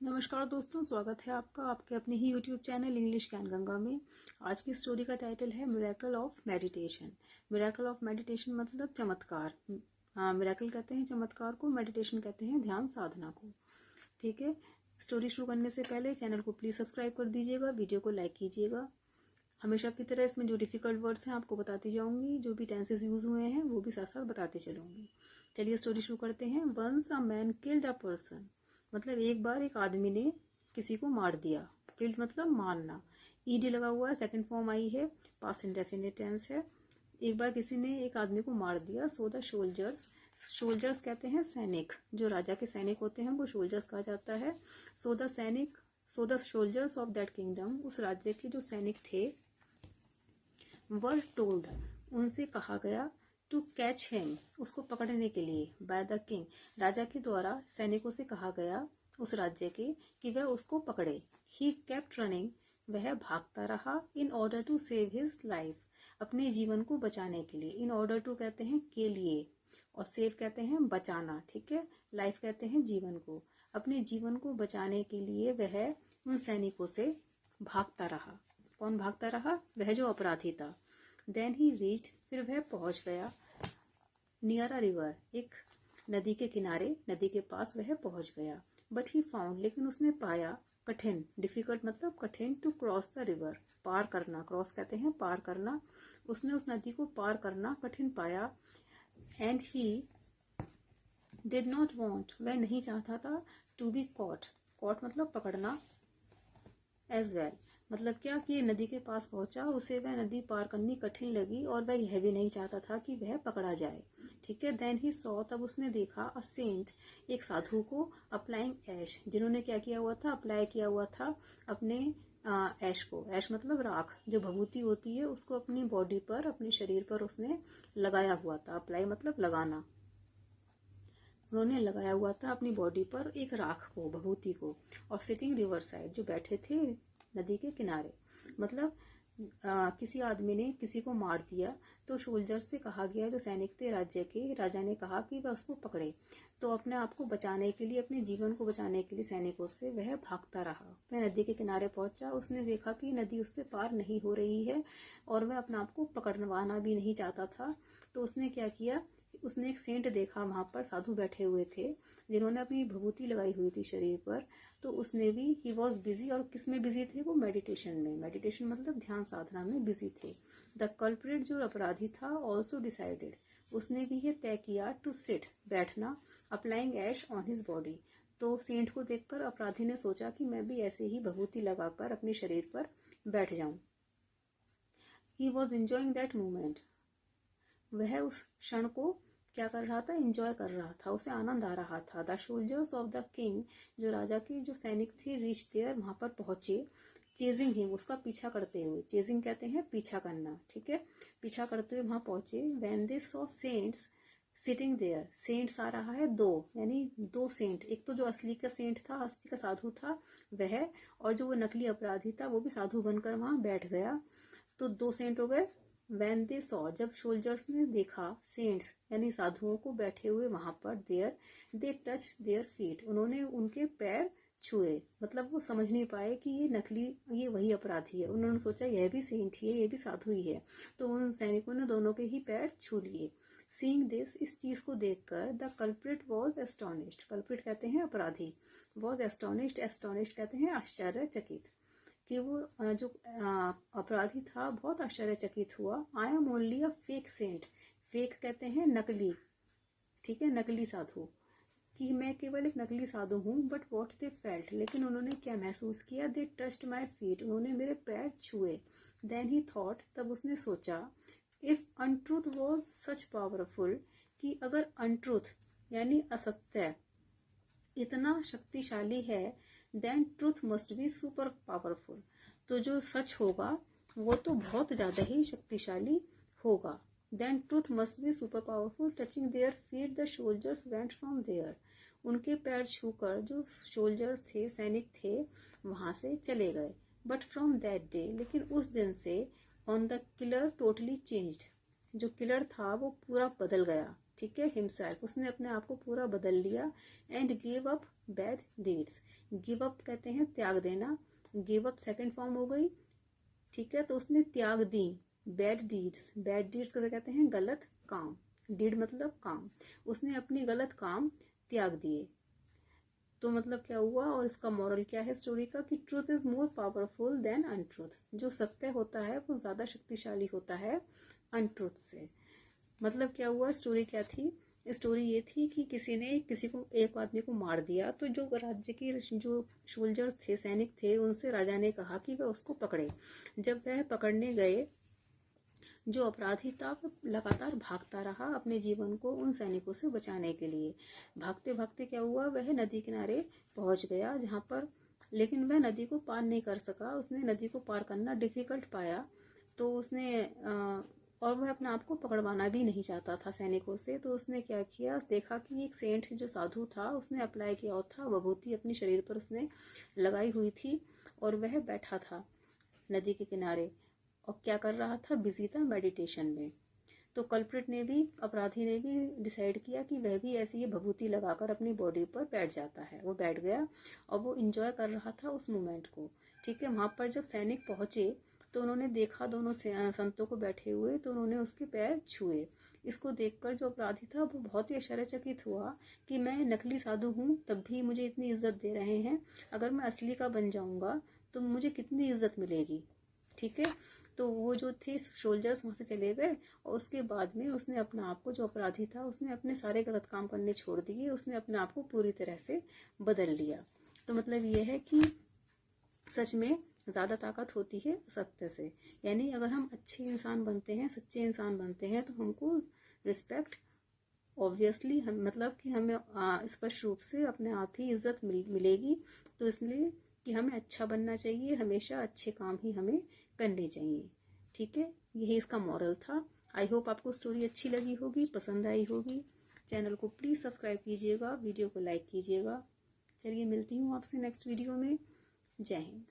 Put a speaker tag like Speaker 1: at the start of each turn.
Speaker 1: नमस्कार दोस्तों, स्वागत है आपका आपके अपने ही YouTube चैनल इंग्लिश ज्ञान गंगा में। आज की स्टोरी का टाइटल है miracle of meditation. Miracle of meditation मतलब चमत्कार। मिरेकल कहते हैं चमत्कार को, मेडिटेशन कहते हैं ध्यान साधना को। ठीक है, स्टोरी शुरू करने से पहले चैनल को प्लीज़ सब्सक्राइब कर दीजिएगा, वीडियो को लाइक कीजिएगा। हमेशा की तरह इसमें जो डिफ़िकल्ट वर्ड्स हैं आपको बताती जाऊंगी, जो भी टेंसेस यूज़ हुए हैं वो भी साथ साथ बताते चलूंगी। चलिए स्टोरी शुरू करते हैं। Once a man killed a person, मतलब एक बार एक आदमी ने किसी को मार दिया। किल्ड मतलब मारना, ईडी लगा हुआ है, सेकंड फॉर्म आई है, पास्ट इंडेफिनिट टेंस है। एक बार किसी ने एक आदमी को मार दिया। सो द सोल्जर्स, सोल्जर्स कहते हैं सैनिक, जो राजा के सैनिक होते हैं उनको सोल्जर्स कहा जाता है। So the soldiers of that kingdom, उस राज्य के जो सैनिक थे, वर टोल्ड, उनसे कहा गया, टू कैच हिम, उसको पकड़ने के लिए, बाय द किंग, राजा के द्वारा सैनिकों से कहा गया उस राज्य के कि वह उसको पकड़े। ही केप्ट रनिंग, वह भागता रहा, in order to save his life, अपने जीवन को बचाने के लिए। इन ऑर्डर टू कहते हैं के लिए, और सेव कहते हैं बचाना। ठीक है, लाइफ कहते हैं जीवन को। अपने जीवन को बचाने के लिए वह उन सैनिकों से भागता रहा। कौन भागता रहा? वह जो अपराधी था। देन ही रीच्ड, फिर वह पहुंच गया, नियर अ रिवर, एक नदी के किनारे, नदी के पास वह पहुंच गया। बट ही फाउंड, लेकिन उसने पाया, कठिन, डिफिकल्ट मतलब कठिन, टू क्रॉस द रिवर, पार करना। क्रॉस कहते हैं पार करना। उसने उस नदी को पार करना कठिन पाया। And he did not want, वह नहीं चाहता था, टू बी कॉट, कॉट मतलब पकड़ना, एज वेल, मतलब क्या कि नदी के पास पहुंचा, उसे वह नदी पार करनी कठिन लगी और वह यह भी नहीं चाहता था कि वह पकड़ा जाए। ठीक है, देन ही सॉ, तब उसने देखा, अ सेंट, एक साधु को, अप्लाइंग ऐश, जिन्होंने क्या किया हुआ था, अप्लाई किया हुआ था अपने ऐश को। ऐश मतलब राख, जो भभूति होती है उसको अपनी बॉडी पर, अपने शरीर पर उसने लगाया हुआ था। अप्लाई मतलब लगाना। उन्होंने लगाया हुआ था अपनी बॉडी पर एक राख को, भभूति को। और सिटिंग रिवर साइड, जो बैठे थे नदी के किनारे, मतलब किसी आदमी ने किसी को मार दिया तो सोल्जर से कहा गया, जो सैनिक थे राज्य के, राजा ने कहा कि वह उसको पकड़े। तो अपने आप को बचाने के लिए, अपने जीवन को बचाने के लिए सैनिकों से वह भागता रहा। वह नदी के किनारे पहुंचा, उसने देखा कि नदी उससे पार नहीं हो रही है और वह अपने आप को पकड़वाना भी नहीं चाहता था। तो उसने क्या किया, उसने एक सेंट देखा, वहां पर साधु बैठे हुए थे जिन्होंने अपनी विभूति लगाई हुई थी शरीर पर। तो उसने भी, ही वॉज बिजी, और किस में बिजी थे वो? मेडिटेशन में। मेडिटेशन मतलब ध्यान साधना में बिजी थे। द कल्प्रिट, जो अपराधी था, ऑल्सो डिसाइडेड, उसने भी ये तय किया, टू सिट, बैठना, applying ash on his body. तो सेंट को देखकर अपराधी ने सोचा कि मैं भी ऐसे ही विभूति लगाकर अपने शरीर पर बैठ जाऊं। He was enjoying that moment, वह उस क्षण को क्या कर रहा था? एंजॉय कर रहा था, उसे आनंद आ रहा था। The soldiers of the king, जो राजा के जो सैनिक थे, रीच देयर, वहां पर पहुंचे, चेजिंग हिम, उसका पीछा करते हुए। चेजिंग कहते हैं पीछा करना। ठीक है, पीछा करते हुए वहां पहुंचे। When they saw saints sitting there, saints आ रहा है दो, यानी दो सेंट, एक तो जो असली का सेंट था, असली का साधु था वह, और जो वो नकली अपराधी था वो भी साधु बनकर वहां बैठ गया। तो दो सेंट हो गए। वैन दे सॉ, जब सोल्जर्स ने देखा, सेंट्स यानी साधुओं को बैठे हुए वहां पर, there, they touch their feet, उन्होंने उनके पैर छुए। मतलब वो समझ नहीं पाए कि ये नकली, ये वही अपराधी है। उन्होंने सोचा यह भी सेंट ही है, ये भी साधु ही है। तो उन सैनिकों ने दोनों के ही पैर छू लिए। सीइंग दिस, इस चीज को देखकर, the culprit was astonished, culprit कहते हैं अपराधी, वॉज एस्टोनिश्ड, एस्टोनिश्ड कहते हैं आश्चर्यचकित, कि वो जो अपराधी था बहुत आश्चर्यचकित हुआ। I am only a fake saint, fake कहते हैं नकली, ठीक है, नकली साधु, कि मैं केवल एक नकली साधु हूँ। बट वॉट दे फेल्ट, लेकिन उन्होंने क्या महसूस किया? दे टच्ड माई फीट, उन्होंने मेरे पैर छुए। देन ही थॉट, तब उसने सोचा, if untruth was such powerful, कि अगर अनट्रूथ यानी असत्य इतना शक्तिशाली है, then truth must be super powerful, तो जो सच होगा वो तो बहुत ज्यादा ही शक्तिशाली होगा। Then truth must be super powerful, touching their feet the soldiers went from there, उनके पैर छूकर जो सोल्जर्स थे, सैनिक थे, वहां से चले गए। बट फ्रॉम दैट डे, लेकिन उस दिन से, on the killer totally changed, जो किलर था वो पूरा बदल गया। ठीक है, हिमसेल्फ, उसने अपने आप को पूरा बदल लिया। And give up bad deeds, give up कहते हैं त्याग देना, गिव अप सेकेंड फॉर्म हो गई, ठीक है। तो उसने त्याग दी बैड डीड्स, बैड डीड्स को कहते हैं गलत काम, डीड मतलब काम, उसने अपनी गलत काम त्याग दिए। तो मतलब क्या हुआ, और इसका मॉरल क्या है स्टोरी का, कि truth is more powerful than untruth, जो सत्य होता है वो ज्यादा शक्तिशाली होता है अनट्रूथ से। मतलब क्या हुआ, स्टोरी क्या थी, स्टोरी ये थी कि किसी ने किसी को, एक आदमी को मार दिया, तो जो राज्य की जो सोल्जर्स थे, सैनिक थे, उनसे राजा ने कहा कि वह उसको पकड़े। जब वह पकड़ने गए, जो अपराधी था वो लगातार भागता रहा अपने जीवन को उन सैनिकों से बचाने के लिए। भागते भागते क्या हुआ, वह नदी किनारे पहुंच गया, जहां पर, लेकिन वह नदी को पार नहीं कर सका, उसने नदी को पार करना डिफिकल्ट पाया। तो उसने और वह अपने आप को पकड़वाना भी नहीं चाहता था सैनिकों से। तो उसने क्या किया, देखा कि एक सेंट जो साधु था, उसने अप्लाई किया था, विभूति अपने शरीर पर उसने लगाई हुई थी, और वह बैठा था नदी के किनारे, और क्या कर रहा था, बिजी था मेडिटेशन में। तो कल्प्रिट ने भी, अपराधी ने भी डिसाइड किया कि वह भी ऐसी ही भभूति लगाकर अपनी बॉडी पर बैठ जाता है। वो बैठ गया और वो इंजॉय कर रहा था उस मोमेंट को, ठीक है। वहां पर जब सैनिक पहुंचे तो उन्होंने देखा दोनों संतों को बैठे हुए, तो उन्होंने उसके पैर छुए। इसको देखकर जो अपराधी था वो बहुत ही आश्चर्यचकित हुआ कि मैं नकली साधु हूँ तब भी मुझे इतनी इज्जत दे रहे हैं, अगर मैं असली का बन जाऊंगा तो मुझे कितनी इज्जत मिलेगी, ठीक है। तो वो जो थे सोल्जर्स वहां से चले गए, और उसके बाद में उसने अपने आप को, जो अपराधी था, उसने अपने सारे गलत काम करने छोड़ दिए, उसने अपने आप को पूरी तरह से बदल लिया। तो मतलब ये है कि सच में ज्यादा ताकत होती है सत्य से। यानी अगर हम अच्छे इंसान बनते हैं, सच्चे इंसान बनते हैं, तो हमको रिस्पेक्ट ऑब्वियसली, हम मतलब कि हमें स्पष्ट रूप से अपने आप ही इज्जत मिलेगी। तो इसलिए कि हमें अच्छा बनना चाहिए, हमेशा अच्छे काम ही हमें करने चाहिए, ठीक है। यही इसका मॉरल था। आई होप आपको स्टोरी अच्छी लगी होगी, पसंद आई होगी। चैनल को प्लीज़ सब्सक्राइब कीजिएगा, वीडियो को लाइक कीजिएगा। चलिए मिलती हूँ आपसे नेक्स्ट वीडियो में। जय हिंद।